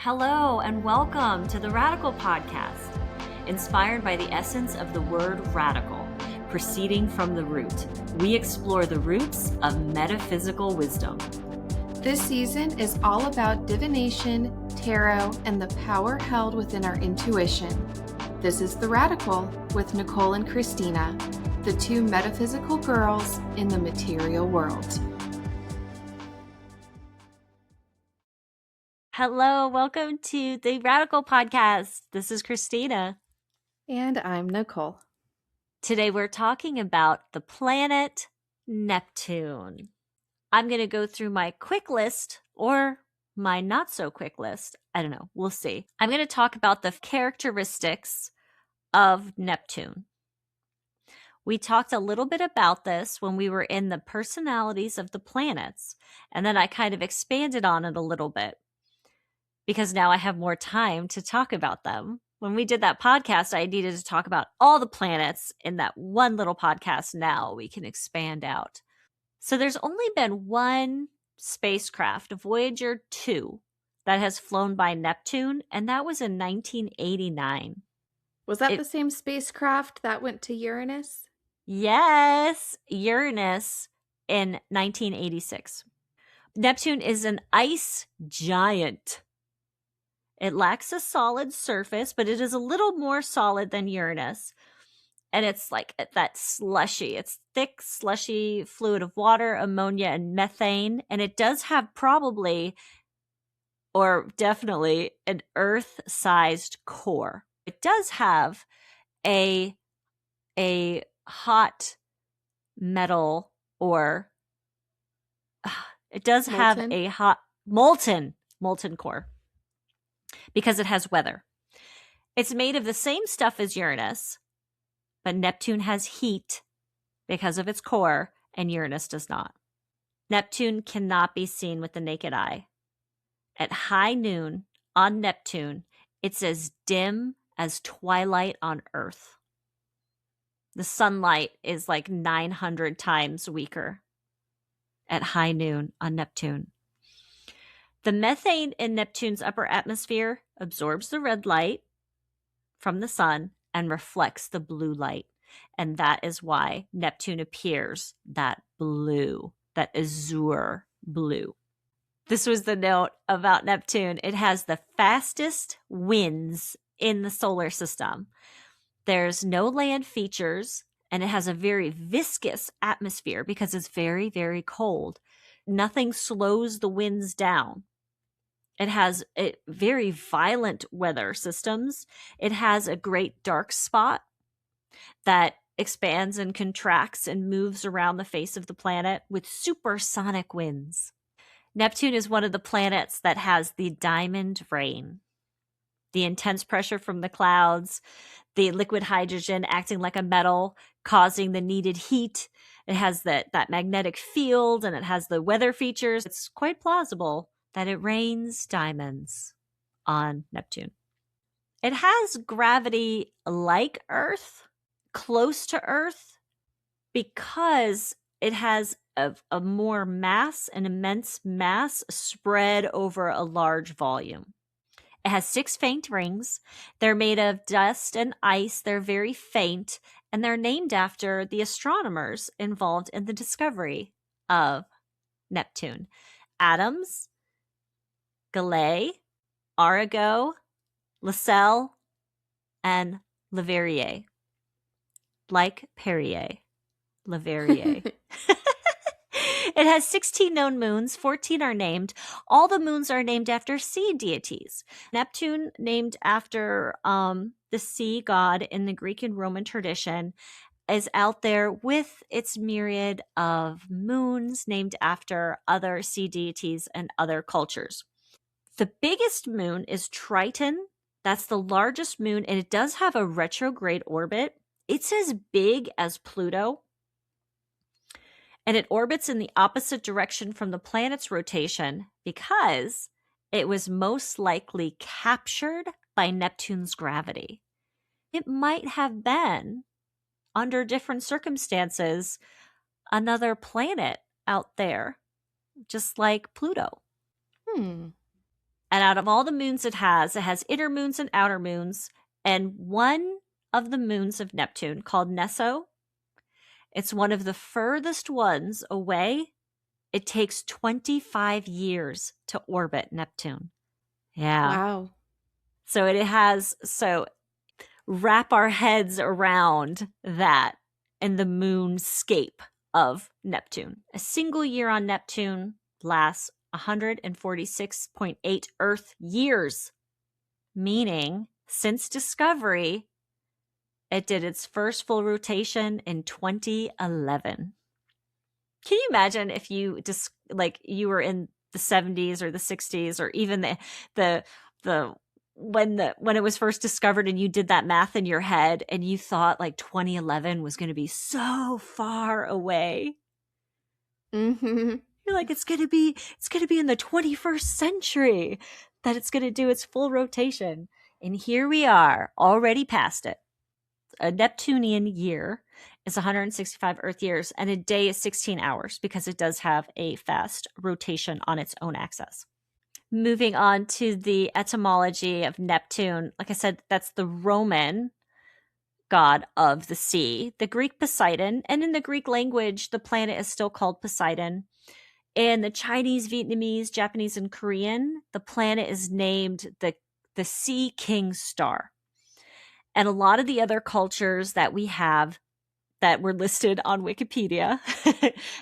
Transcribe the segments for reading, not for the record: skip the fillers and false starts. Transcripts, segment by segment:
Hello and welcome to the Radical Podcast, inspired by the essence of the word radical, proceeding from the root. We explore the roots of metaphysical wisdom. This season is all about divination, tarot, and the power held within our intuition. This is The Radical with Nicole and Christina, the two metaphysical girls in the material world. Hello, welcome to the Radical Podcast. This is Christina. And I'm Nicole. Today we're talking about the planet Neptune. I'm going to go through my quick list or my not so quick list. I don't know. We'll see. I'm going to talk about the characteristics of Neptune. We talked a little bit about this when we were in the personalities of the planets, and then I kind of expanded on it a little bit because now I have more time to talk about them. When we did that podcast, I needed to talk about all the planets in that one little podcast. Now we can expand out. So there's only been one spacecraft, Voyager 2, that has flown by Neptune, and that was in 1989. Was that the same spacecraft that went to Uranus? Yes, Uranus in 1986. Neptune is an ice giant. It lacks a solid surface, but it is a little more solid than Uranus. And it's like that slushy. It's thick, slushy fluid of water, ammonia, and methane. And it does have probably, or definitely, an Earth-sized core. It does have a hot metal, or it does have a hot molten core because it has weather. It's made of the same stuff as Uranus, but Neptune has heat because of its core, and Uranus does not. Neptune cannot be seen with the naked eye. At high noon on Neptune, it's as dim as twilight on Earth. The sunlight is like 900 times weaker at high noon on Neptune. The methane in Neptune's upper atmosphere absorbs the red light from the sun and reflects the blue light. And that is why Neptune appears that blue, that azure blue. This was the note about Neptune. It has the fastest winds in the solar system. There's no land features, and it has a very viscous atmosphere because it's very, very cold. Nothing slows the winds down. It has very violent weather systems. It has a great dark spot that expands and contracts and moves around the face of the planet with supersonic winds. Neptune is one of the planets that has the diamond rain. The intense pressure from the clouds, the liquid hydrogen acting like a metal, causing the needed heat. It has that magnetic field, and it has the weather features. It's quite plausible that it rains diamonds on Neptune. It has gravity like Earth, close to Earth, because it has a more mass, an immense mass spread over a large volume. It has 6 faint rings. They're made of dust and ice. They're very faint, and they're named after the astronomers involved in the discovery of Neptune. Adams, Galilei, Arago, Lassell, and Leverrier. Like Perrier, Leverrier. It has 16 known moons, 14 are named. All the moons are named after sea deities. Neptune, named after the sea god in the Greek and Roman tradition, is out there with its myriad of moons named after other sea deities and other cultures. The biggest moon is Triton. That's the largest moon, and it does have a retrograde orbit. It's as big as Pluto, and it orbits in the opposite direction from the planet's rotation because it was most likely captured by Neptune's gravity. It might have been, under different circumstances, another planet out there, just like Pluto. And out of all the moons it has inner moons and outer moons. And one of the moons of Neptune, called Neso, it's one of the furthest ones away. It takes 25 years to orbit Neptune. Yeah. Wow. So wrap our heads around that and the moonscape of Neptune. A single year on Neptune lasts 146.8 Earth years, meaning since discovery, it did its first full rotation in 2011. Can you imagine if you just you were in the 70s or the 60s or even the when it was first discovered and you did that math in your head and you thought like 2011 was going to be so far away? Mm-hmm. You're like, it's going to be in the 21st century that it's going to do its full rotation. And here we are, already past it. A Neptunian year is 165 Earth years, and a day is 16 hours because it does have a fast rotation on its own axis. Moving on to the etymology of Neptune, like I said, that's the Roman god of the sea, the Greek Poseidon, and in the Greek language, the planet is still called Poseidon. In the Chinese, Vietnamese, Japanese, and Korean, the planet is named the Sea King Star. And a lot of the other cultures that we have that were listed on Wikipedia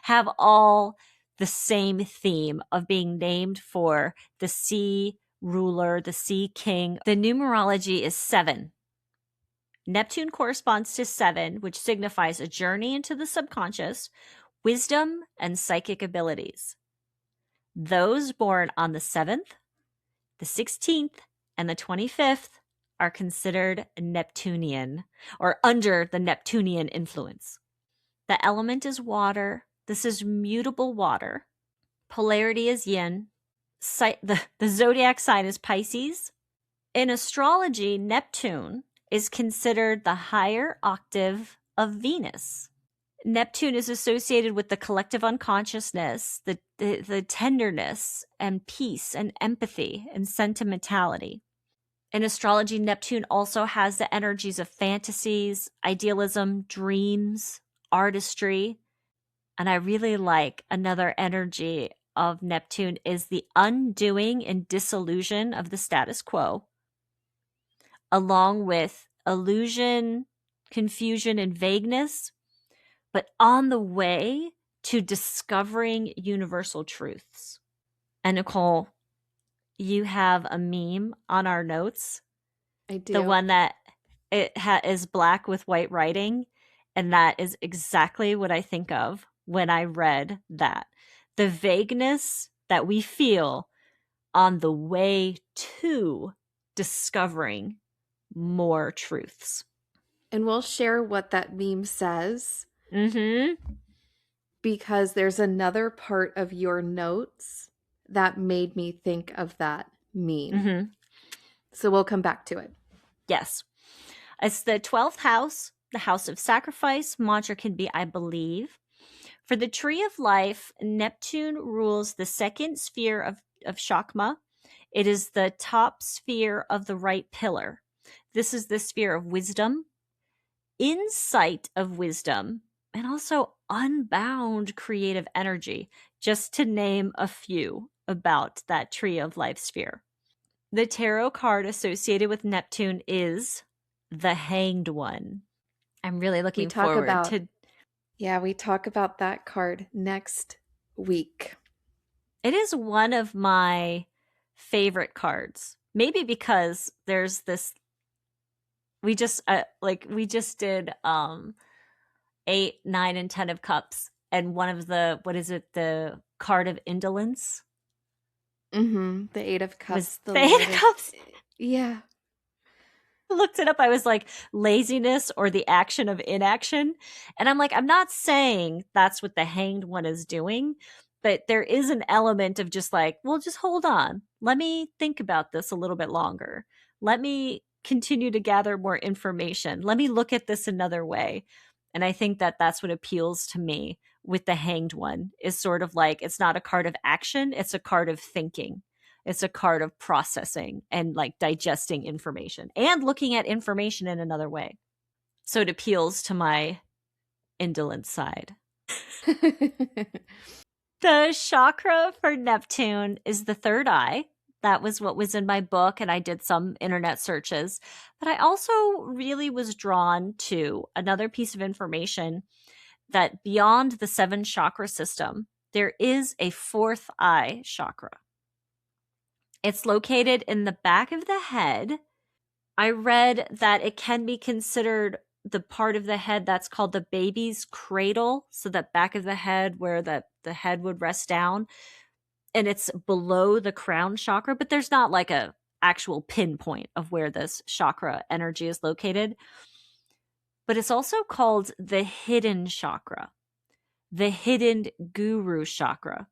have all the same theme of being named for the sea ruler, the sea king. The numerology is 7. Neptune corresponds to 7, which signifies a journey into the subconscious, wisdom, and psychic abilities. Those born on the 7th, the 16th, and the 25th are considered Neptunian or under the Neptunian influence. The element is water. This is mutable water. Polarity is yin. The zodiac sign is Pisces. In astrology, Neptune is considered the higher octave of Venus. Neptune is associated with the collective unconsciousness, the tenderness and peace and empathy and sentimentality. In astrology, Neptune also has the energies of fantasies, idealism, dreams, artistry. And I really like another energy of Neptune is the undoing and dissolution of the status quo, along with illusion, confusion, and vagueness, but on the way to discovering universal truths. And Nicole, you have a meme on our notes. I do. The one that is black with white writing. And that is exactly what I think of when I read that. The vagueness that we feel on the way to discovering more truths. And we'll share what that meme says. Mm-hmm. Because there's another part of your notes that made me think of that meme. Mm-hmm. So we'll come back to it. Yes. It's the 12th house, the house of sacrifice. Mantra can be, I believe. For the tree of life, Neptune rules the second sphere of Shakma. It is the top sphere of the right pillar. This is the sphere of wisdom, insight of wisdom, and also unbound creative energy, just to name a few about that tree of life sphere. The tarot card associated with Neptune is the Hanged One. I'm really looking forward to... Yeah, we talk about that card next week. It is one of my favorite cards. Maybe because there's this... We just did 8, 9, and 10 of cups, and one of the, what is it, the card of indolence? Mm-hmm. The 8 of cups. Was the 8 of cups? Yeah. I looked it up. I was like, laziness or the action of inaction. And I'm like, I'm not saying that's what the Hanged One is doing, but there is an element of just like, well, just hold on. Let me think about this a little bit longer. Let me continue to gather more information. Let me look at this another way. And I think that that's what appeals to me with the Hanged One, is sort of like, it's not a card of action, it's a card of thinking. It's a card of processing and like digesting information and looking at information in another way. So it appeals to my indolent side. The chakra for Neptune is the third eye. That was what was in my book, and I did some internet searches. But I also really was drawn to another piece of information that beyond the 7 chakra system, there is a fourth eye chakra. It's located in the back of the head. I read that it can be considered the part of the head that's called the baby's cradle. So that back of the head where the head would rest down. And it's below the crown chakra, but there's not like a actual pinpoint of where this chakra energy is located. But it's also called the hidden chakra, the hidden guru chakra,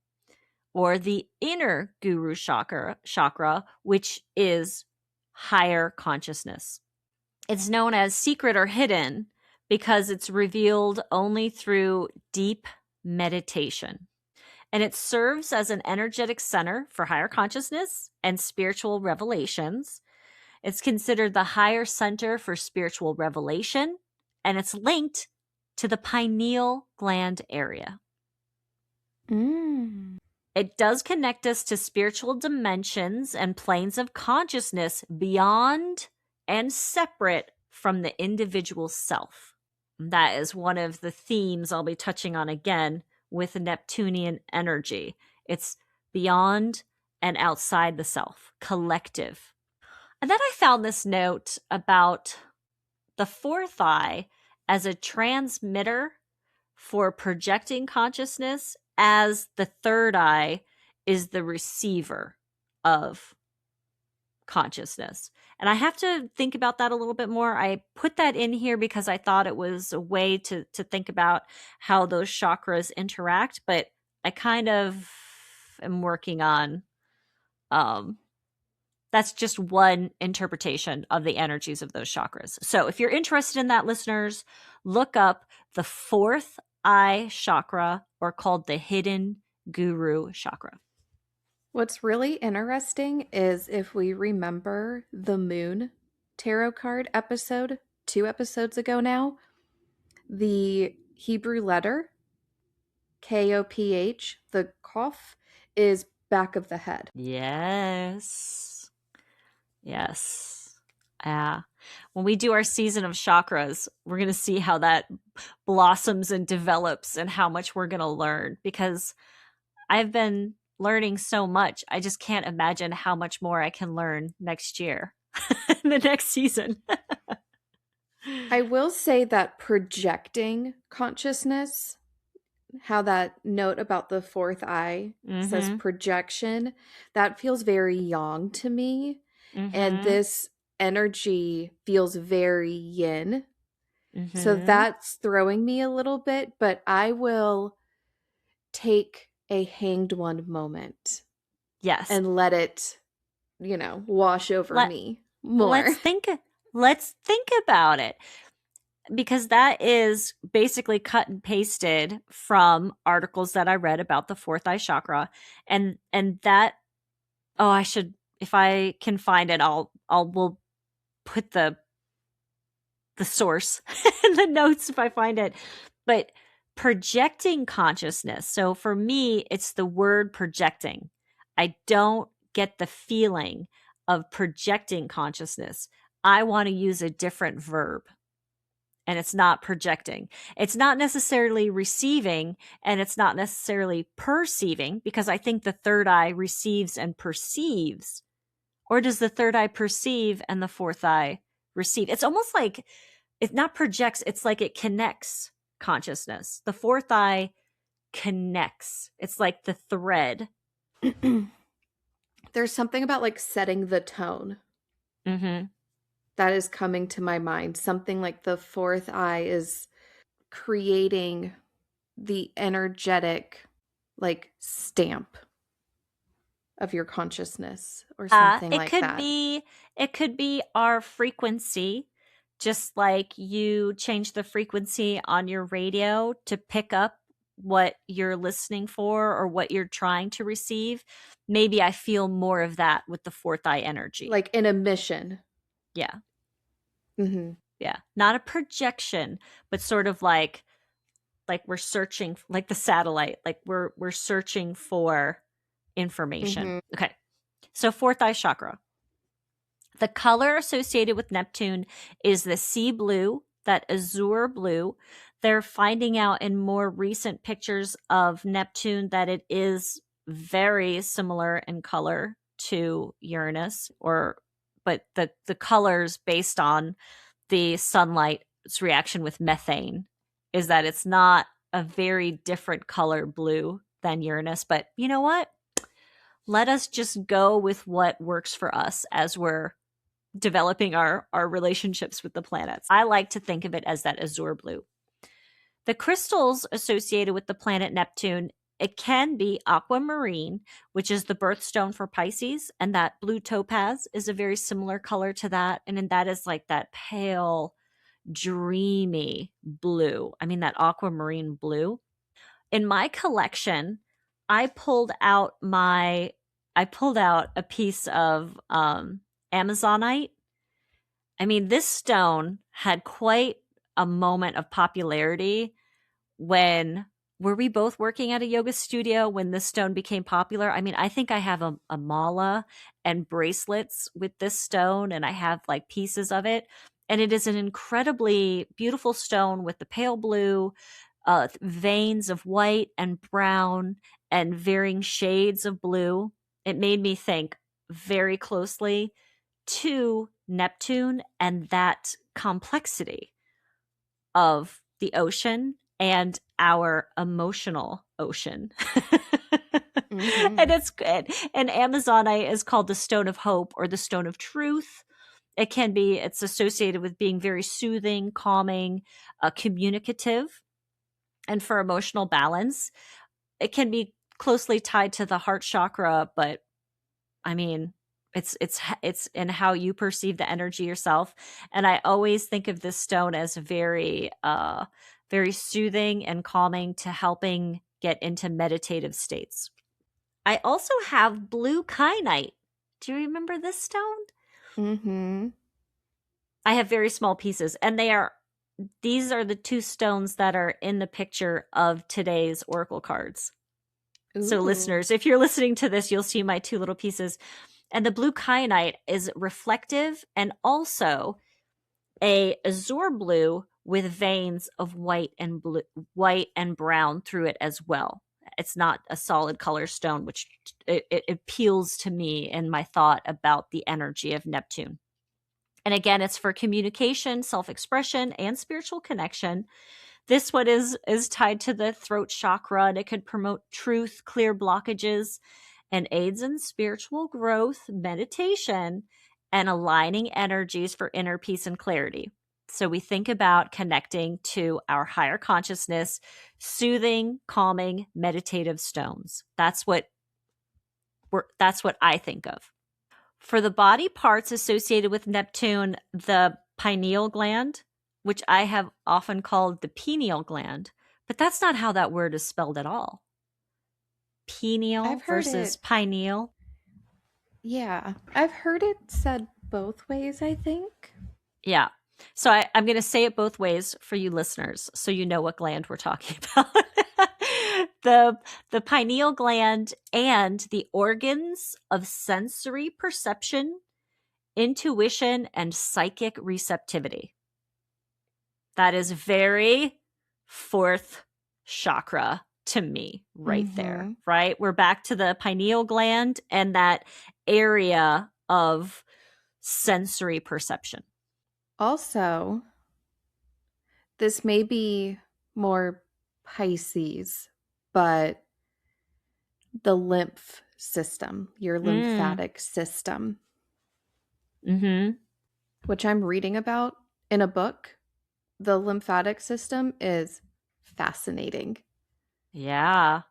or the inner guru chakra, which is higher consciousness. It's known as secret or hidden because it's revealed only through deep meditation. And it serves as an energetic center for higher consciousness and spiritual revelations. It's considered the higher center for spiritual revelation, and it's linked to the pineal gland area. It does connect us to spiritual dimensions and planes of consciousness beyond and separate from the individual self. That is one of the themes I'll be touching on again with Neptunian energy. It's beyond and outside the self, collective. And then I found this note about the fourth eye as a transmitter for projecting consciousness, as the third eye is the receiver of consciousness. And I have to think about that a little bit more. I put that in here because I thought it was a way to think about how those chakras interact, but I kind of am working on that's just one interpretation of the energies of those chakras. So if you're interested in that, listeners, look up the fourth eye chakra, or called the hidden guru chakra. What's really interesting is if we remember the moon tarot card episode 2 episodes ago now, the Hebrew letter Koph, the Koph, is back of the head. Yes. When we do our season of chakras, we're going to see how that blossoms and develops and how much we're going to learn, because I've been learning so much. I just can't imagine how much more I can learn next year, the next season. I will say that projecting consciousness, how that note about the fourth eye says projection, that feels very yang to me. And this energy feels very yin. So that's throwing me a little bit, but I will take a hanged one moment. Yes. And let it, wash over me more. Let's think about it. Because that is basically cut and pasted from articles that I read about the fourth eye chakra. And that, I should, if I can find it, we'll put the source in the notes if I find it. But projecting consciousness. So for me, it's the word projecting. I don't get the feeling of projecting consciousness. I want to use a different verb. And it's not projecting. It's not necessarily receiving, and it's not necessarily perceiving, because I think the third eye receives and perceives. Or does the third eye perceive and the fourth eye receive? It's almost like it not projects, it's like it connects consciousness. The fourth eye connects. It's like the thread. There's something about like setting the tone. That is coming to my mind. Something like the fourth eye is creating the energetic like stamp of your consciousness or something like that. It could be our frequency, just like you change the frequency on your radio to pick up what you're listening for or what you're trying to receive, maybe I feel more of that with the fourth eye energy. Like an emission. Yeah. Mm-hmm. Yeah. Not a projection, but sort of like we're searching, like the satellite, like we're searching for information. Mm-hmm. Okay. So fourth eye chakra. The color associated with Neptune is the sea blue, that azure blue. They're finding out in more recent pictures of Neptune that it is very similar in color to Uranus, but the colors based on the sunlight's reaction with methane is that it's not a very different color blue than Uranus. But you know what? Let us just go with what works for us as we're developing our relationships with the planets. I like to think of it as that azure blue. The crystals associated with the planet Neptune, it can be aquamarine, which is the birthstone for Pisces, and that blue topaz is a very similar color to that. And then that is like that pale, dreamy blue. I mean, that aquamarine blue. In my collection, I pulled out a piece of Amazonite. I mean, this stone had quite a moment of popularity when were we both working at a yoga studio when this stone became popular? I mean, I think I have a mala and bracelets with this stone, and I have like pieces of it. And it is an incredibly beautiful stone with the pale blue, veins of white and brown and varying shades of blue. It made me think very closely to Neptune and that complexity of the ocean and our emotional ocean. Mm-hmm. And it's good. And Amazonite is called the stone of hope or the stone of truth. It's associated with being very soothing, calming, communicative, and for emotional balance. It can be closely tied to the heart chakra, but I mean, it's in how you perceive the energy yourself. And I always think of this stone as very soothing and calming to helping get into meditative states. I also have blue kyanite. Do you remember this stone? Mm-hmm. I have very small pieces, and these are the two stones that are in the picture of today's oracle cards. Ooh. So listeners, if you're listening to this, you'll see my two little pieces. And the blue kyanite is reflective and also a azure blue with veins of white and brown through it as well. It's not a solid color stone, which it appeals to me in my thought about the energy of Neptune. And again, it's for communication, self-expression, and spiritual connection. This one is tied to the throat chakra, and it could promote truth, clear blockages, and aids in spiritual growth, meditation, and aligning energies for inner peace and clarity. So we think about connecting to our higher consciousness, soothing, calming, meditative stones. That's what I think of. For the body parts associated with Neptune, the pineal gland, which I have often called the pineal gland, but that's not how that word is spelled at all. Pineal versus pineal. Yeah, I've heard it said both ways, I think. Yeah. So I'm going to say it both ways for you listeners so you know what gland we're talking about. The pineal gland and the organs of sensory perception, intuition, and psychic receptivity. That is very fourth chakra to me right there, right? We're back to the pineal gland and that area of sensory perception. Also, this may be more Pisces, but the lymph system, your lymphatic system, which I'm reading about in a book, the lymphatic system is fascinating. Yeah.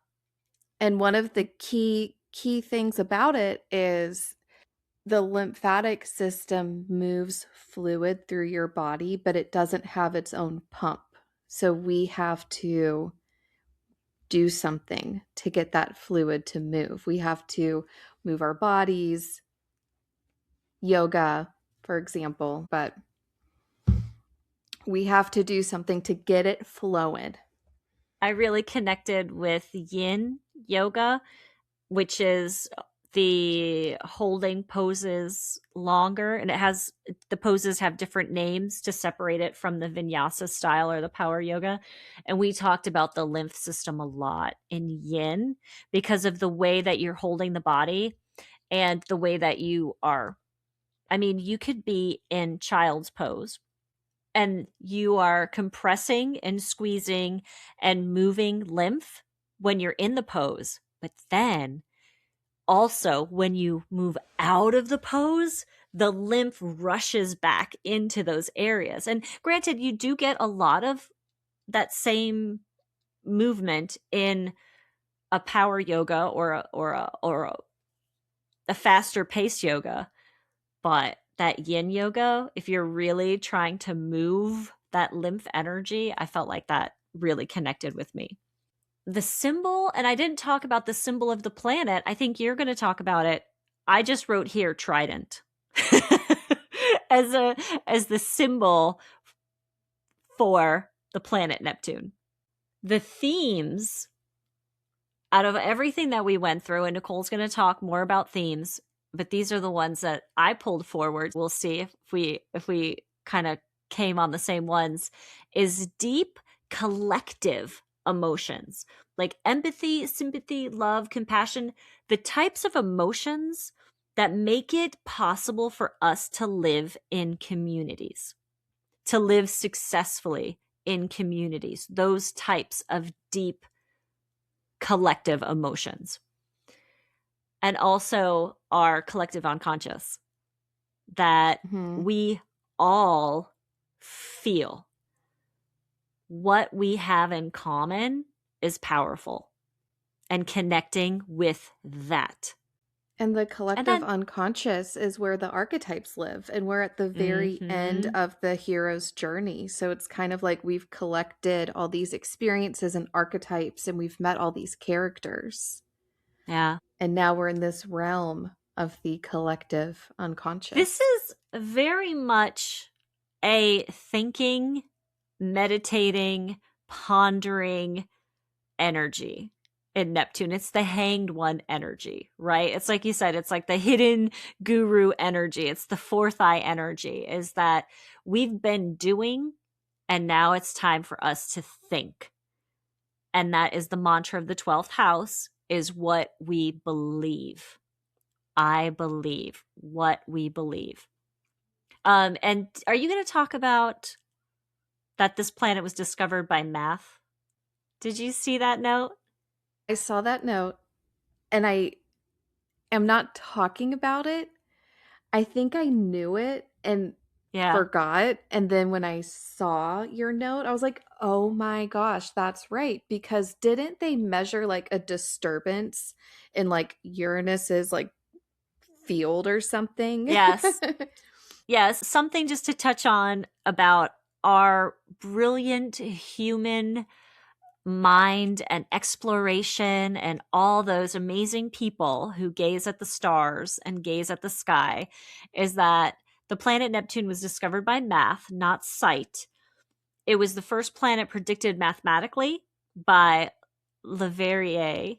And one of the key things about it is the lymphatic system moves fluid through your body, but it doesn't have its own pump. So we have to do something to get that fluid to move. We have to move our bodies, yoga, for example, but we have to do something to get it flowing. I really connected with yin yoga, which is the holding poses longer, and the poses have different names to separate it from the vinyasa style or the power yoga. And we talked about the lymph system a lot in yin because of the way that you're holding the body and the way that you are. I mean, you could be in child's pose and you are compressing and squeezing and moving lymph when you're in the pose. But then also, when you move out of the pose, the lymph rushes back into those areas. And granted, you do get a lot of that same movement in a power yoga or a faster pace yoga, but that yin yoga, if you're really trying to move that lymph energy, I felt like that really connected with me. The symbol, and I didn't talk about the symbol of the planet. I think you're going to talk about it. I just wrote here trident as the symbol for the planet Neptune. The themes out of everything that we went through, and Nicole's going to talk more about themes, but these are the ones that I pulled forward. We'll see if we kind of came on the same ones, is deep collective emotions like empathy, sympathy, love, compassion, the types of emotions that make it possible for us to live in communities, to live successfully in communities, those types of deep collective emotions. And also our collective unconscious that we all feel. What we have in common is powerful, and connecting with that. And the collective unconscious is where the archetypes live, and we're at the very end of the hero's journey. So it's kind of like we've collected all these experiences and archetypes, and we've met all these characters. Yeah. And now we're in this realm of the collective unconscious. This is very much a thinking, meditating, pondering energy in Neptune. It's the hanged one energy, right? It's like you said, it's like the hidden guru energy. It's the fourth eye energy, is that we've been doing and now it's time for us to think. And that is the mantra of the 12th house, is what we believe. I believe what we believe. And are you going to talk about that this planet was discovered by math? Did you see that note? I saw that note, and I am not talking about it. I think I knew it and forgot. And then when I saw your note, I was like, oh my gosh, that's right. Because didn't they measure like a disturbance in like Uranus's like field or something? Yes. Yes. Something just to touch on about our brilliant human mind and exploration and all those amazing people who gaze at the stars and gaze at the sky, is that the planet Neptune was discovered by math, not sight. It was the first planet predicted mathematically by Leverrier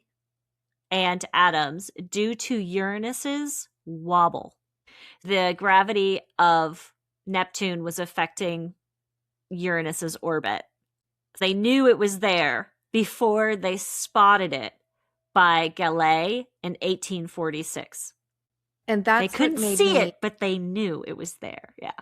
and Adams due to Uranus's wobble. The gravity of Neptune was affecting Uranus's orbit. They knew it was there before they spotted it by Galilei in 1846. And that's they couldn't see it, but they knew it was there. Yeah.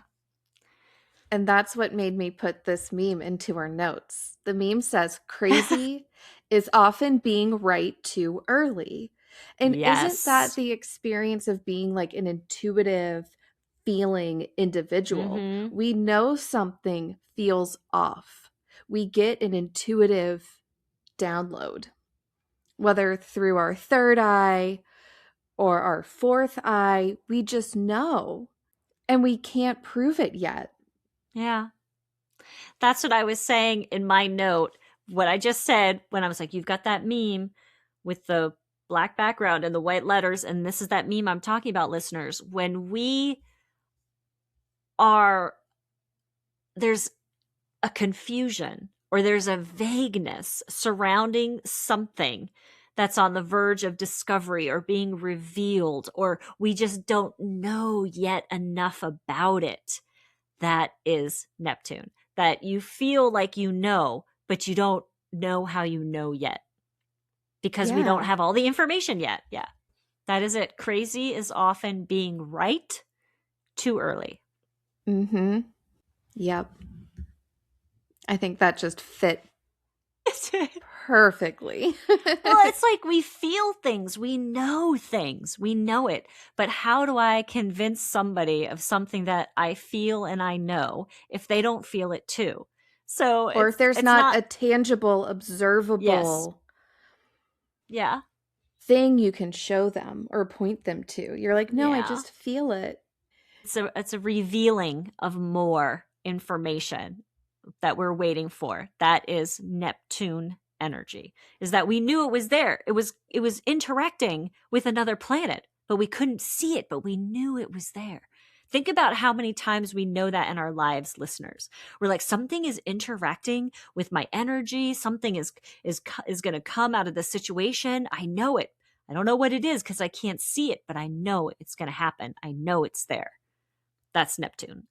And that's what made me put this meme into our notes. The meme says, crazy is often being right too early. And isn't that the experience of being like an intuitive feeling individual? We know something feels off. We get an intuitive download, whether through our third eye or our fourth eye. We just know, and we can't prove it yet. Yeah. That's what I was saying in my note. what I just said when I was like, you've got that meme with the black background and the white letters, and this is that meme I'm talking about, listeners. When we are, there's a confusion or there's a vagueness surrounding something that's on the verge of discovery or being revealed, or we just don't know yet enough about it. That is Neptune. That you feel like you know, but you don't know how you know yet because we don't have all the information yet. Yeah. That is it. Crazy is often being right too early. Mm-hmm. Yep. I think that just fit perfectly. Well, it's like we feel things, we know it. But how do I convince somebody of something that I feel and I know if they don't feel it too? So, or if there's not a tangible, observable thing you can show them or point them to. You're like, no, I just feel it. It's a revealing of more information that we're waiting for. That is Neptune energy. Is that we knew it was there. It was interacting with another planet, but we couldn't see it, but we knew it was there. Think about how many times we know that in our lives, listeners. We're like, something is interacting with my energy. Something is going to come out of the situation. I know it. I don't know what it is because I can't see it, but I know it's going to happen. I know it's there. That's Neptune.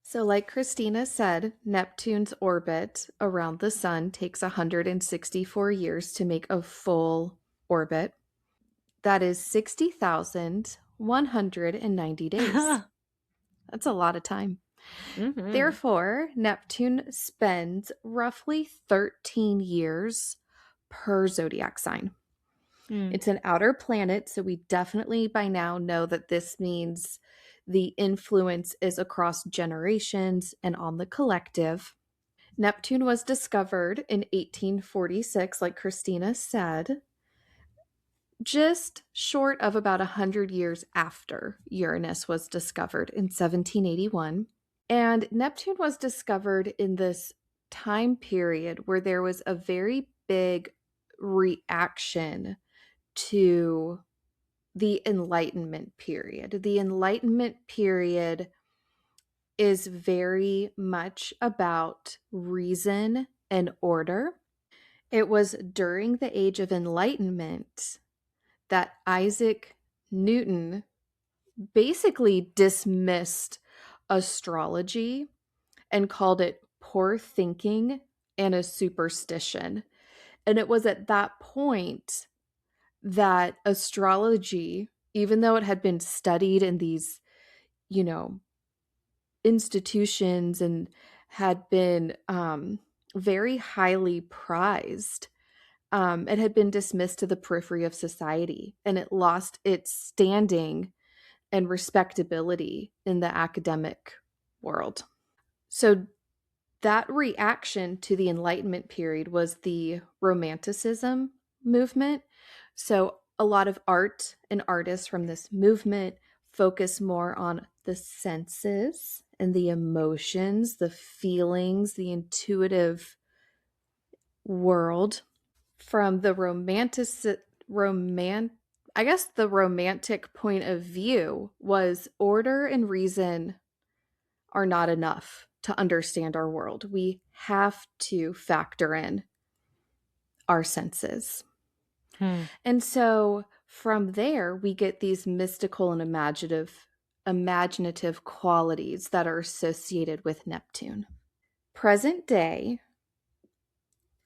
So like Christina said, Neptune's orbit around the sun takes 164 years to make a full orbit. That is 60,190 days. That's a lot of time. Mm-hmm. Therefore, Neptune spends roughly 13 years per zodiac sign. It's an outer planet, so we definitely by now know that this means the influence is across generations and on the collective. Neptune was discovered in 1846, like Christina said, just short of about 100 years after Uranus was discovered in 1781. And Neptune was discovered in this time period where there was a very big reaction to the Enlightenment period. The Enlightenment period is very much about reason and order. It was during the Age of Enlightenment that Isaac Newton basically dismissed astrology and called it poor thinking and a superstition. And it was at that point that astrology, even though it had been studied in these, institutions and had been very highly prized, it had been dismissed to the periphery of society, and it lost its standing and respectability in the academic world. So that reaction to the Enlightenment period was the Romanticism movement. So a lot of art and artists from this movement focus more on the senses and the emotions, the feelings, the intuitive world. From the romantic point of view was order and reason are not enough to understand our world. We have to factor in our senses. And so from there, we get these mystical and imaginative qualities that are associated with Neptune. Present day,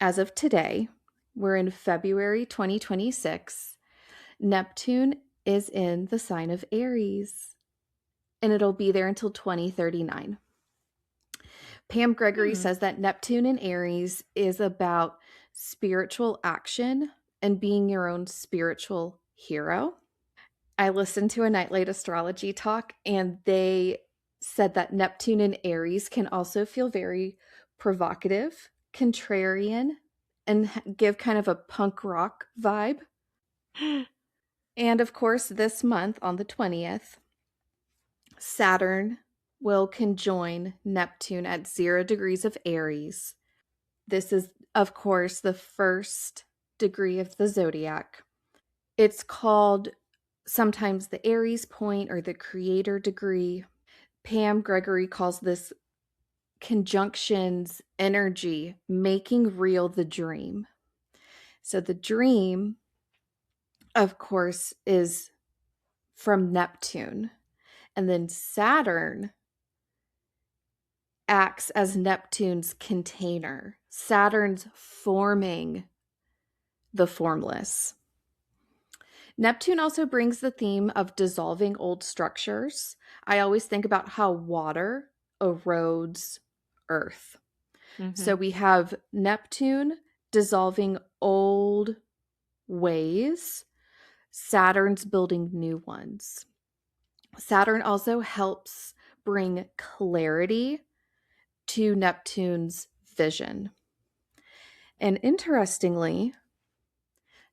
as of today, we're in February 2026. Neptune is in the sign of Aries, and it'll be there until 2039. Pam Gregory says that Neptune in Aries is about spiritual action and being your own spiritual hero. I listened to a Nightlight Astrology talk, and they said that Neptune in Aries can also feel very provocative, contrarian, and give kind of a punk rock vibe. And of course, this month on the 20th, Saturn will conjoin Neptune at 0 degrees of Aries. This is, of course, the first degree of the zodiac. It's called sometimes the Aries point or the creator degree. Pam Gregory calls this conjunctions energy making real the dream. So the dream, of course, is from Neptune. And then Saturn acts as Neptune's container. Saturn's forming the formless. Neptune also brings the theme of dissolving old structures. I always think about how water erodes earth. So we have Neptune dissolving old ways, Saturn's building new ones. Saturn also helps bring clarity to Neptune's vision. And interestingly,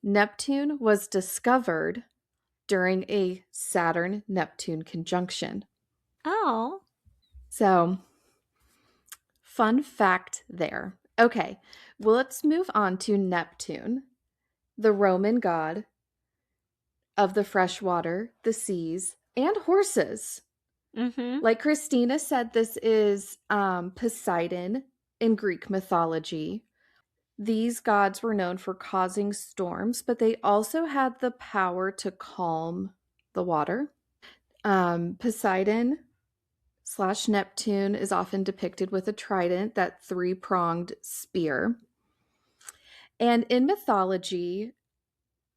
Neptune was discovered during a Saturn-Neptune conjunction. Oh. So, fun fact there. Okay, well, let's move on to Neptune, the Roman god of the freshwater, the seas, and horses. Like Christina said, this is Poseidon in Greek mythology. These gods were known for causing storms, but they also had the power to calm the water. Poseidon / Neptune is often depicted with a trident, that three-pronged spear. And in mythology,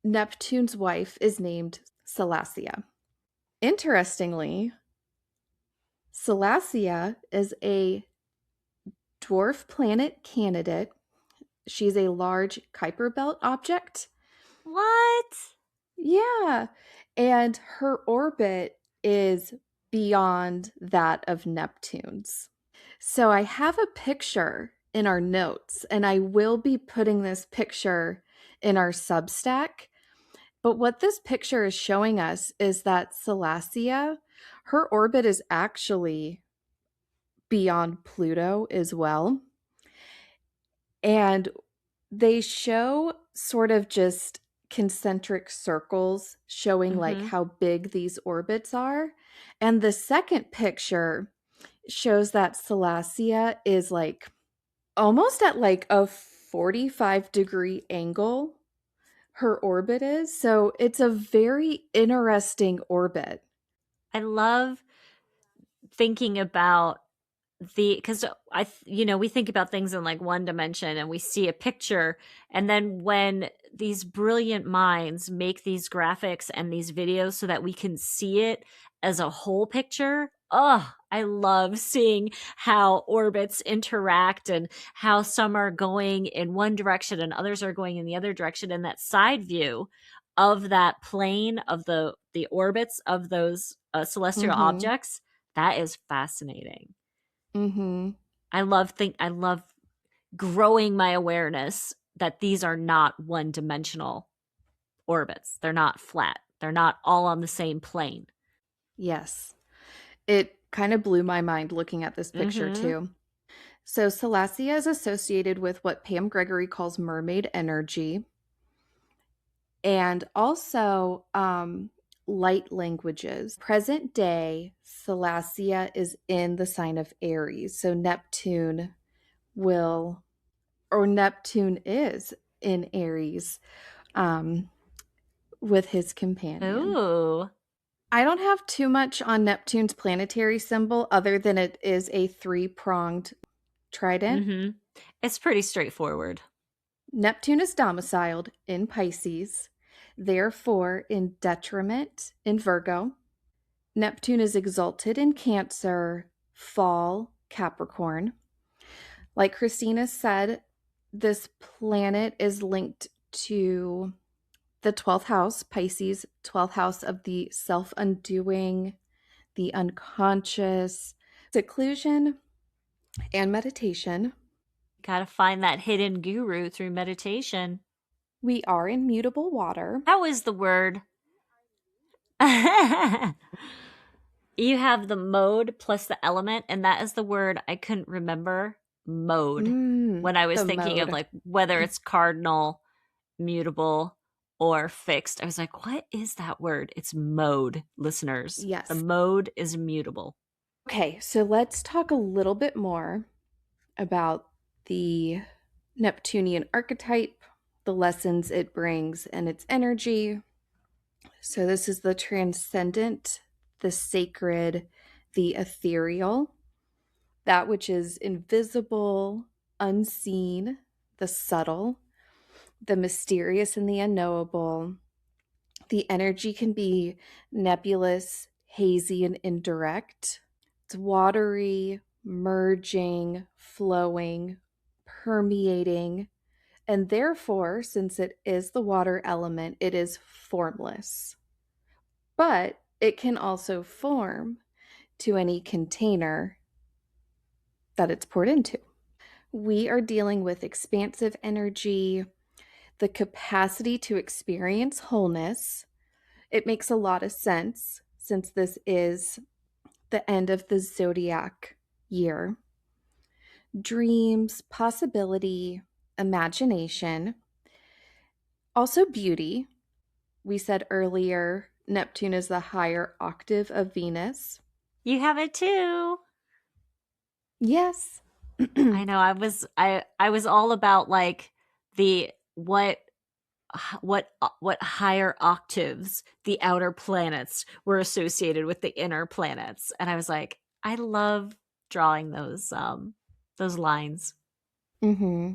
Neptune's wife is named Salacia. Interestingly, Salacia is a dwarf planet candidate. She's a large Kuiper belt object. What? Yeah. And her orbit is beyond that of Neptune's. So I have a picture in our notes, and I will be putting this picture in our Substack. But what this picture is showing us is that Salacia, her orbit is actually beyond Pluto as well. And they show sort of just concentric circles showing like how big these orbits are. And the second picture shows that Salacia is like almost at like a 45-degree angle, her orbit is. So it's a very interesting orbit. I love thinking about because we think about things in like one dimension and we see a picture, and then when these brilliant minds make these graphics and these videos so that we can see it as a whole picture. Oh, I love seeing how orbits interact and how some are going in one direction and others are going in the other direction, and that side view of that plane of the orbits of those celestial objects, that is fascinating. I love growing my awareness that these are not one-dimensional orbits. They're not flat. They're not all on the same plane. Yes. It kind of blew my mind looking at this picture too. So Salacia is associated with what Pam Gregory calls mermaid energy, and also light languages. Present day, Salacia is in the sign of Aries. So Neptune is in Aries with his companion. Ooh. I don't have too much on Neptune's planetary symbol other than it is a three-pronged trident. It's pretty straightforward. Neptune is domiciled in Pisces, therefore in detriment in Virgo. Neptune is exalted in Cancer, fall Capricorn. Like Christina said, this planet is linked to the 12th house, Pisces, 12th house of the self-undoing, the unconscious, seclusion, and meditation. Gotta find that hidden guru through meditation. We are in mutable water. How is the word? You have the mode plus the element, and that is the word I couldn't remember mode when I was The thinking of mode. like whether it's cardinal, mutable, or fixed. I was like, what is that word? It's mode, listeners. The Yes. mode is mutable. Okay, so let's talk a little bit more about the Neptunian archetype, the lessons it brings, and its energy. So, this is the transcendent, the sacred, the ethereal, that which is invisible, unseen, the subtle, the mysterious, and the unknowable. The energy can be nebulous, hazy, and indirect. It's watery, merging, flowing, permeating, and therefore, since it is the water element, it is formless. But it can also form to any container that it's poured into. We are dealing with expansive energy, the capacity to experience wholeness. It makes a lot of sense since this is the end of the zodiac year. Dreams, possibility, imagination, also beauty. We said earlier, Neptune is the higher octave of Venus. You have it too. Yes. I know. I was all about like the what higher octaves the outer planets were associated with the inner planets, and I was like, I love drawing those lines. Mm-hmm.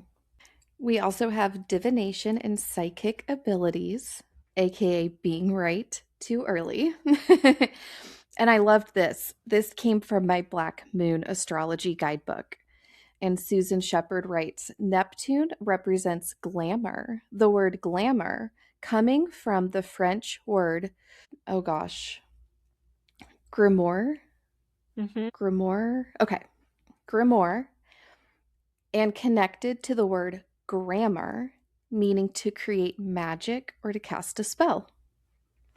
We also have divination and psychic abilities, aka being right too early. And I loved this. This came from my Black Moon astrology guidebook. And Susan Shepard writes Neptune represents glamour. The word glamour coming from the French word, oh gosh, grimoire. Mm-hmm. Grimoire. Okay. Grimoire. And connected to the word grammar, meaning to create magic or to cast a spell.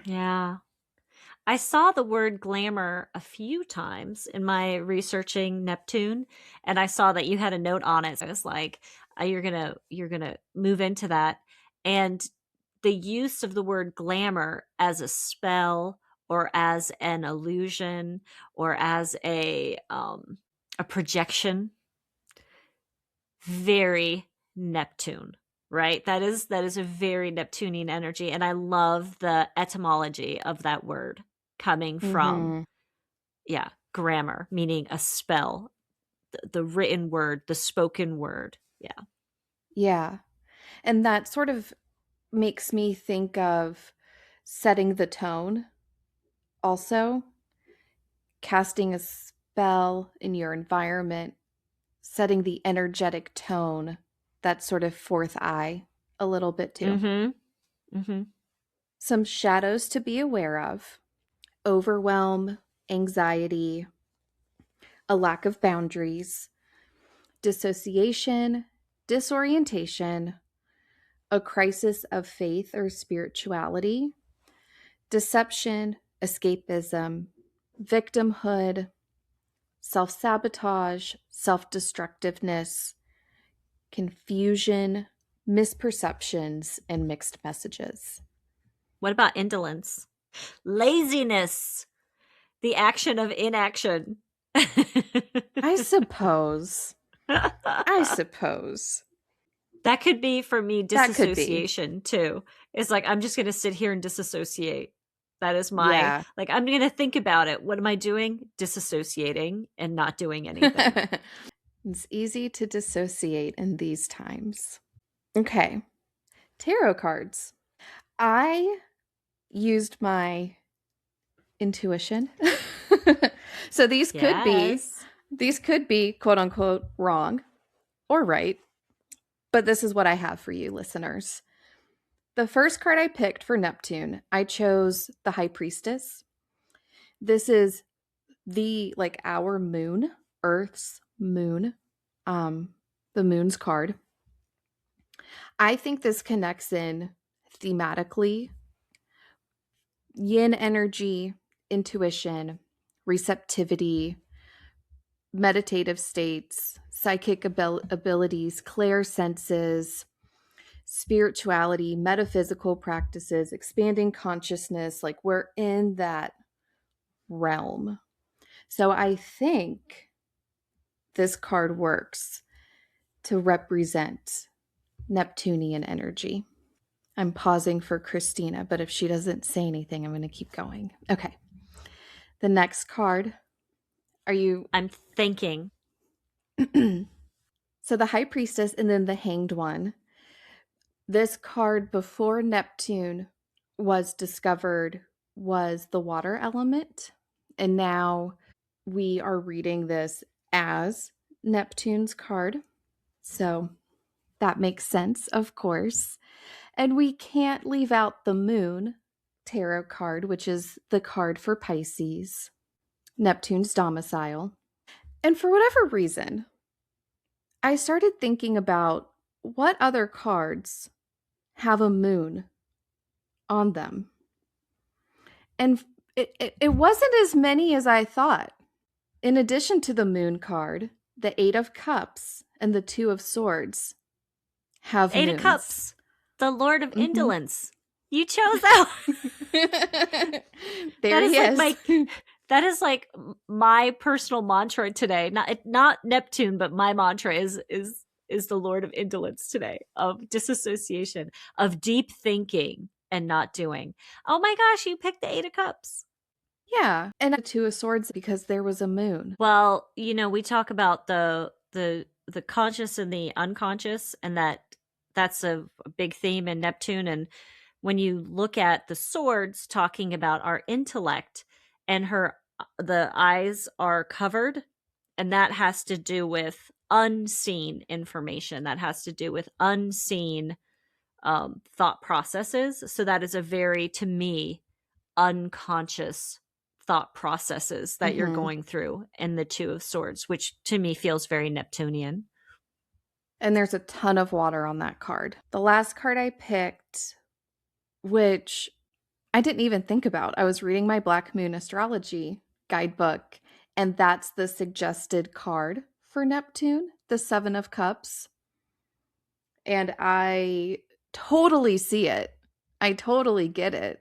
Yeah. I saw the word glamour a few times in my researching Neptune, and I saw that you had a note on it. So I was like, you're gonna move into that, and the use of the word glamour as a spell or as an illusion or as a projection, very Neptune, right? That is a very Neptunian energy, and I love the etymology of that word coming from, Mm-hmm. yeah, grammar, meaning a spell, the written word, the spoken word. Yeah. Yeah. And that sort of makes me think of setting the tone also, casting a spell in your environment, setting the energetic tone, that sort of fourth eye a little bit too. Mm-hmm. Mm-hmm. Some shadows to be aware of: overwhelm, anxiety, a lack of boundaries, dissociation, disorientation, a crisis of faith or spirituality, deception, escapism, victimhood, self sabotage, self destructiveness, confusion, misperceptions, and mixed messages. What about indolence? Laziness, the action of inaction. I suppose. I suppose. That could be for me That could be. disassociation too. It's like I'm just going to sit here and disassociate. That is my, Yeah. like, I'm going to think about it. What am I doing? Disassociating and not doing anything. It's easy to dissociate in these times. Okay. Tarot cards. I used my intuition. So Yes. these could be quote unquote wrong or right, but this is what I have for you listeners. The first card I picked for Neptune, I chose the High Priestess. This is the like our moon, Earth's moon, the moon's card. I think this connects in thematically yin energy, intuition, receptivity, meditative states, psychic abilities, clair senses, spirituality, metaphysical practices, expanding consciousness. Like we're in that realm. So I think this card works to represent Neptunian energy. I'm pausing for Christina, but if she doesn't say anything, I'm going to keep going. Okay. The next card. I'm thinking. So the High Priestess and then the Hanged One. This card before Neptune was discovered was the water element. And now we are reading this as Neptune's card. So that makes sense, of course. And we can't leave out the Moon tarot card, which is the card for Pisces, Neptune's domicile. And for whatever reason, I started thinking about what other cards have a moon on them. And it wasn't as many as I thought. In addition to the Moon card, the Eight of Cups and the Two of Swords have Eight moons. of Cups, the Lord of Indolence. You chose that one. There he is. That is like my personal mantra today. Not Neptune, but my mantra is the Lord of Indolence today, of disassociation, of deep thinking and not doing. Oh my gosh, you picked the Eight of Cups. Yeah, and the Two of Swords because there was a moon. Well, we talk about the conscious and the unconscious, and that's a big theme in Neptune. And when you look at the swords talking about our intellect, and the eyes are covered, and that has to do with unseen information, that has to do with unseen thought processes. So that is a very, to me, unconscious thought processes that you're going through in the Two of Swords, which to me feels very Neptunian. And there's a ton of water on that card. The last card I picked, which I didn't even think about. I was reading my Black Moon astrology guidebook, and that's the suggested card for Neptune, the Seven of Cups. And I totally see it. I totally get it.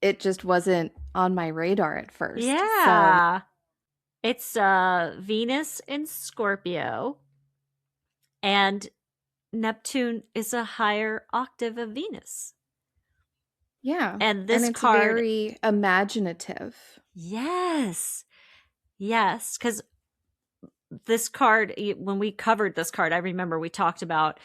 It just wasn't on my radar at first. Yeah. So. It's Venus in Scorpio, and Neptune is a higher octave of Venus. Yeah. And this it's card, very imaginative. Yes. Yes. Because this card, when we covered this card, I remember we talked about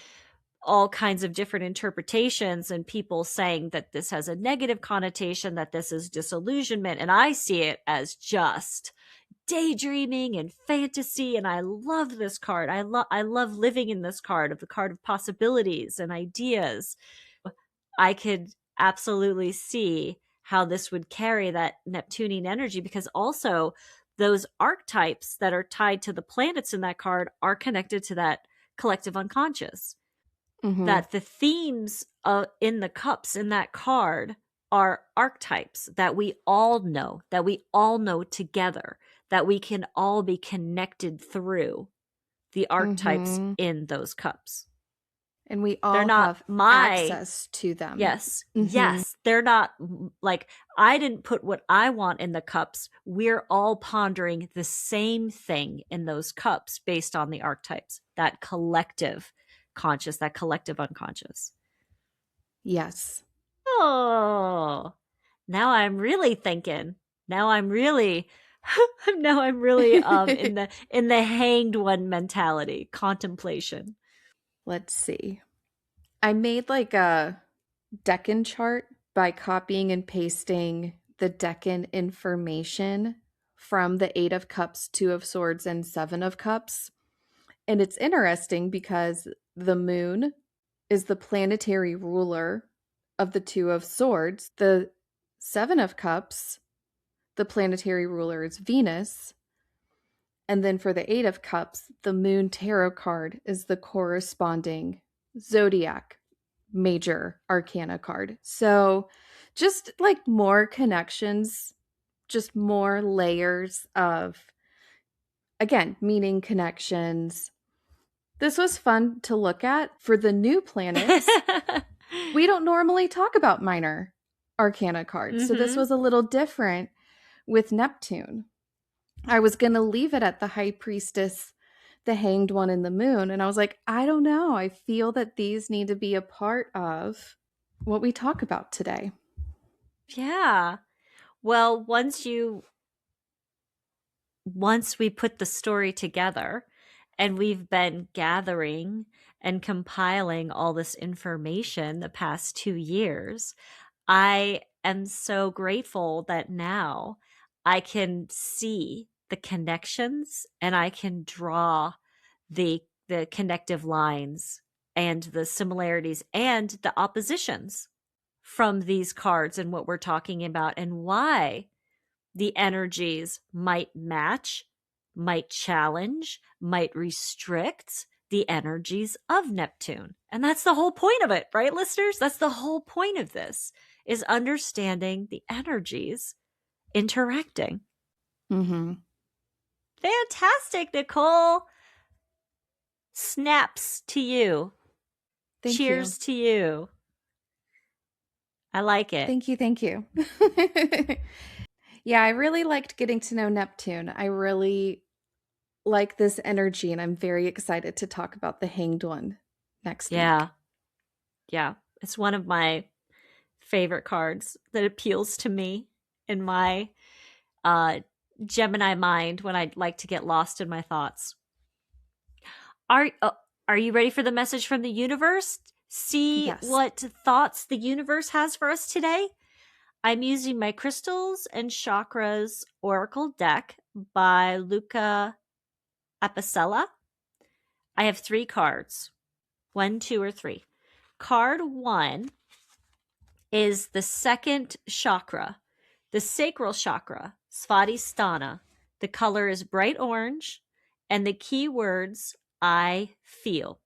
all kinds of different interpretations and people saying that this has a negative connotation, that this is disillusionment. And I see it as just daydreaming and fantasy. And I love this card. I love living in this card, of the card of possibilities and ideas. I could absolutely see how this would carry that Neptunian energy, because also those archetypes that are tied to the planets in that card are connected to that collective unconscious. That the themes in the cups in that card are archetypes that we all know together, that we can all be connected through the archetypes in those cups. And we all have access to them. Yes. Yes. They're not like, I didn't put what I want in the cups. We're all pondering the same thing in those cups based on the archetypes, that collective conscious, that collective unconscious. Yes. Oh, now I'm really thinking. Now I'm really in the Hanged One mentality, contemplation. Let's see. I made like a Decan chart by copying and pasting the Decan information from the Eight of Cups, Two of Swords, and Seven of Cups. And it's interesting because the moon is the planetary ruler of the Two of Swords. The Seven of Cups, the planetary ruler is Venus. And then for the Eight of Cups, the Moon Tarot card is the corresponding zodiac major arcana card. So just like more connections, just more layers of again, meaning connections. This was fun to look at. For the new planets, we don't normally talk about minor arcana cards. So this was a little different with Neptune. I was going to leave it at the High Priestess, the Hanged One, and the Moon. And I was like, I don't know. I feel that these need to be a part of what we talk about today. Yeah. Well, once we put the story together and we've been gathering and compiling all this information the past 2 years, I am so grateful that now I can see the connections and I can draw the connective lines and the similarities and the oppositions from these cards and what we're talking about and why the energies might match, might challenge, might restrict the energies of Neptune. And that's the whole point of it, right, listeners? That's the whole point of this, is understanding the energies interacting. Mm-hmm. Fantastic, Nicole. Snaps to you. Cheers to you. I like it. Thank you. Yeah, I really liked getting to know Neptune. I really like this energy, and I'm very excited to talk about the Hanged One next week. Yeah. It's one of my favorite cards that appeals to me in my Gemini mind when I'd like to get lost in my thoughts. Are you ready for the message from the universe? See what thoughts the universe has for us today? I'm using my Crystals and Chakras Oracle deck by Luca Apicella. I have 3 cards. 1, 2, or 3. Card 1 is the second chakra, the sacral chakra, Svadhisthana. The color is bright orange, and the key words, I feel.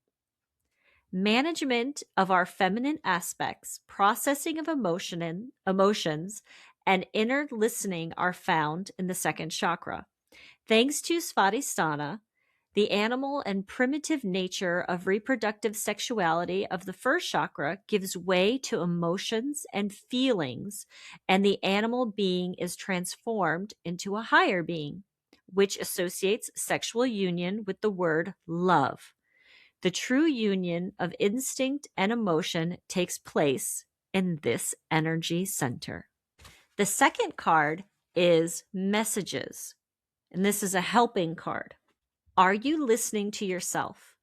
Management of our feminine aspects, processing of emotions, and inner listening are found in the second chakra. Thanks to Svadhisthana, the animal and primitive nature of reproductive sexuality of the first chakra gives way to emotions and feelings, and the animal being is transformed into a higher being, which associates sexual union with the word love. The true union of instinct and emotion takes place in this energy center. The second card is messages, and this is a helping card. Are you listening to yourself?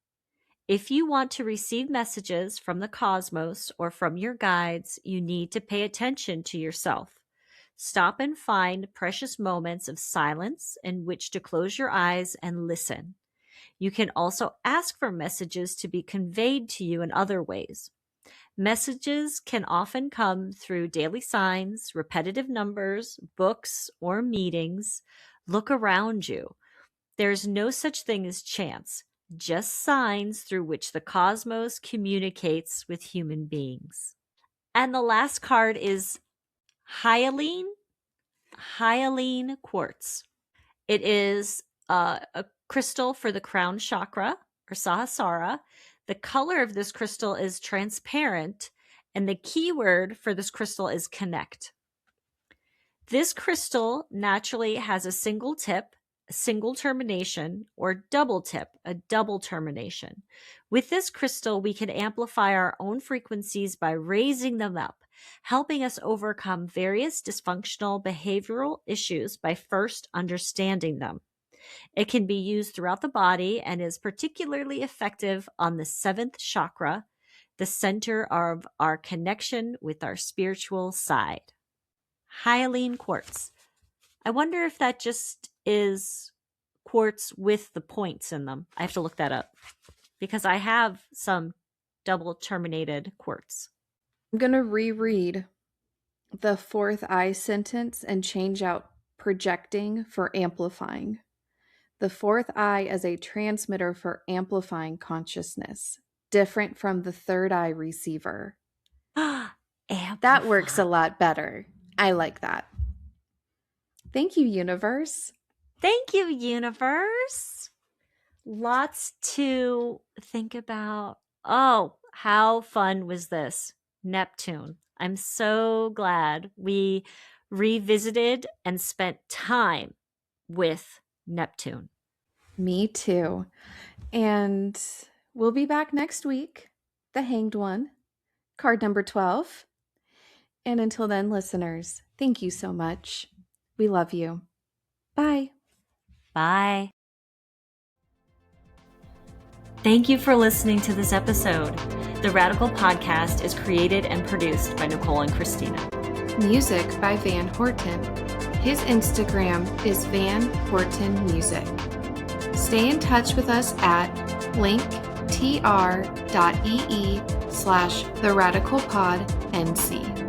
If you want to receive messages from the cosmos or from your guides, you need to pay attention to yourself. Stop and find precious moments of silence in which to close your eyes and listen. You can also ask for messages to be conveyed to you in other ways. Messages can often come through daily signs, repetitive numbers, books, or meetings. Look around you. There's no such thing as chance, just signs through which the cosmos communicates with human beings. And the last card is hyaline quartz. It is a crystal for the crown chakra, or Sahasrara. The color of this crystal is transparent, and the keyword for this crystal is connect. This crystal naturally has a single tip, a single termination, or double tip, a double termination. With this crystal, we can amplify our own frequencies by raising them up, helping us overcome various dysfunctional behavioral issues by first understanding them. It can be used throughout the body and is particularly effective on the 7th chakra, the center of our connection with our spiritual side. Hyaline quartz. I wonder if that just is quartz with the points in them. I have to look that up because I have some double terminated quartz. I'm going to reread the 4th eye sentence and change out projecting for amplifying. The 4th eye as a transmitter for amplifying consciousness, different from the 3rd eye receiver. That works a lot better. I like that. Thank you, universe. Thank you, universe. Lots to think about. Oh, how fun was this? Neptune. I'm so glad we revisited and spent time with Neptune. Me too. And we'll be back next week. The Hanged One, card number 12. And until then, listeners, thank you so much. We love you. Bye. Bye. Thank you for listening to this episode. The Radical Podcast is created and produced by Nicole and Christina. Music by Van Horton. His Instagram is Van Horton Music. Stay in touch with us at linktr.ee/theradicalpodnc.